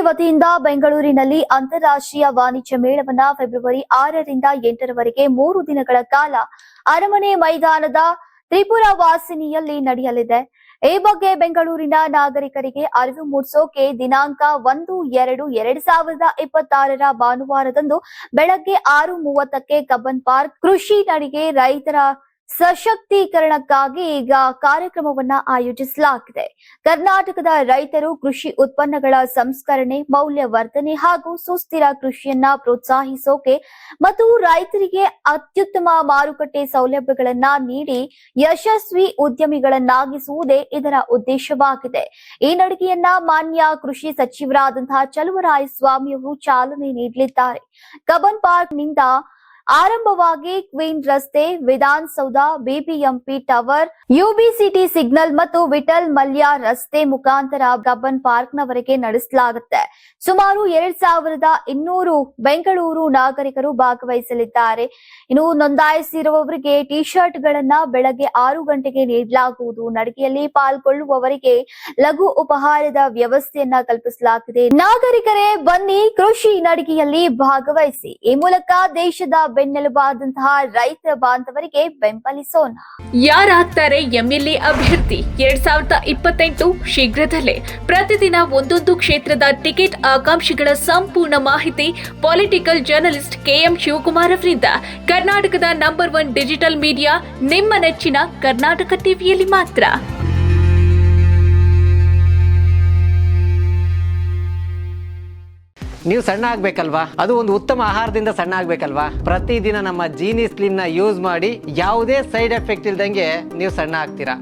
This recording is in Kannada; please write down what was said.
ವತಿಯಿಂದ ಬೆಂಗಳೂರಿನಲ್ಲಿ ಅಂತಾರಾಷ್ಟ್ರೀಯ ವಾಣಿಜ್ಯ ಮೇಳವನ್ನ ಫೆಬ್ರವರಿ 6ರಿಂದ 8ರವರೆಗೆ 3 ದಿನಗಳ ಕಾಲ ಅರಮನೆ ಮೈದಾನದ ತ್ರಿಪುರ ವಾಸಿನಿಯಲ್ಲಿ ನಡೆಯಲಿದೆ. ಈ ಬಗ್ಗೆ ಬೆಂಗಳೂರಿನ ನಾಗರಿಕರಿಗೆ ಅರಿವು ಮೂಡಿಸೋಕೆ ದಿನಾಂಕ 1-2-2026 ಭಾನುವಾರದಂದು ಬೆಳಗ್ಗೆ 6:30ಕ್ಕೆ ಕಬ್ಬನ್ ಪಾರ್ಕ್ ಕೃಷಿ ನಡಿಗೆ ರೈತರ ಸಶಕ್ತೀಕರಣಕ್ಕಾಗಿ ಈಗ ಕಾರ್ಯಕ್ರಮವನ್ನ ಆಯೋಜಿಸಲಾಗಿದೆ. ಕರ್ನಾಟಕದ ರೈತರು ಕೃಷಿ ಉತ್ಪನ್ನಗಳ ಸಂಸ್ಕರಣೆ, ಮೌಲ್ಯವರ್ಧನೆ ಹಾಗೂ ಸುಸ್ಥಿರ ಕೃಷಿಯನ್ನ ಪ್ರೋತ್ಸಾಹಿಸೋಕೆ ಮತ್ತು ರೈತರಿಗೆ ಅತ್ಯುತ್ತಮ ಮಾರುಕಟ್ಟೆ ಸೌಲಭ್ಯಗಳನ್ನ ನೀಡಿ ಯಶಸ್ವಿ ಉದ್ಯಮಿಗಳನ್ನಾಗಿಸುವುದೇ ಇದರ ಉದ್ದೇಶವಾಗಿದೆ. ಈ ನಡಿಗೆಯನ್ನ ಮಾನ್ಯ ಕೃಷಿ ಸಚಿವರಾದಂತಹ ಚಲುವರಾಯಸ್ವಾಮಿ ಅವರು ಚಾಲನೆ ನೀಡಲಿದ್ದಾರೆ. ಕಬ್ಬನ್ ಪಾರ್ಕ್ನಿಂದ ಆರಂಭವಾಗಿ ಕ್ವೀನ್ ರಸ್ತೆ, ವಿಧಾನಸೌಧ, ಬಿಬಿಎಂಪಿ ಟವರ್, ಯುಬಿಸಿಟಿ ಸಿಗ್ನಲ್ ಮತ್ತು ವಿಠಲ್ ಮಲ್ಯ ರಸ್ತೆ ಮುಖಾಂತರ ಕಬ್ಬನ್ ಪಾರ್ಕ್ನವರೆಗೆ ನಡೆಸಲಾಗುತ್ತೆ. ಸುಮಾರು 2200 ಬೆಂಗಳೂರು ನಾಗರಿಕರು ಭಾಗವಹಿಸಲಿದ್ದಾರೆ. ಇನ್ನು ನೋಂದಾಯಿಸಿರುವವರಿಗೆ ಟಿ ಶರ್ಟ್ ಗಳನ್ನ ಬೆಳಗ್ಗೆ 6 ಗಂಟೆಗೆ ನೀಡಲಾಗುವುದು. ನಡಿಗೆಯಲ್ಲಿ ಪಾಲ್ಗೊಳ್ಳುವವರಿಗೆ ಲಘು ಉಪಹಾರದ ವ್ಯವಸ್ಥೆಯನ್ನ ಕಲ್ಪಿಸಲಾಗಿದೆ. ನಾಗರಿಕರೇ ಬನ್ನಿ, ಕೃಷಿ ನಡಿಗೆಯಲ್ಲಿ ಭಾಗವಹಿಸಿ. ಈ ಮೂಲಕ ದೇಶದ ಬೆನ್ನೆಲುಬಾದಂತಹ ರೈತ ಬಾಂಧವರಿಗೆ ಬೆಂಬಲಿಸೋಣ. ಯಾರಾಗ್ತಾರೆ ಎಂಎಲ್ಎ ಅಭ್ಯರ್ಥಿ 2028 ಶೀಘ್ರದಲ್ಲೇ. ಪ್ರತಿದಿನ ಒಂದೊಂದು ಕ್ಷೇತ್ರದ ಟಿಕೆಟ್ ಆಕಾಂಕ್ಷಿಗಳ ಸಂಪೂರ್ಣ ಮಾಹಿತಿ ಪೊಲಿಟಿಕಲ್ ಜರ್ನಲಿಸ್ಟ್ ಕೆಎಂ ಶಿವಕುಮಾರ್ ಅವರಿಂದ. ಕರ್ನಾಟಕದ ನಂಬರ್ 1 ಡಿಜಿಟಲ್ ಮೀಡಿಯಾ ನಿಮ್ಮ ನೆಚ್ಚಿನ ಕರ್ನಾಟಕ ಟಿವಿಯಲ್ಲಿ ಮಾತ್ರ. ನೀವು ಸಣ್ಣ ಆಗ್ಬೇಕಲ್ವಾ? ಅದು ಒಂದು ಉತ್ತಮ ಆಹಾರದಿಂದ ಸಣ್ಣ ಆಗ್ಬೇಕಲ್ವಾ? ಪ್ರತಿದಿನ ನಮ್ಮ ಜೀನಿ ಸ್ಲಿಮ್ ನ ಯೂಸ್ ಮಾಡಿ ಯಾವುದೇ ಸೈಡ್ ಎಫೆಕ್ಟ್ ಇಲ್ದಂಗೆ ನೀವು ಸಣ್ಣ ಆಗ್ತೀರಾ.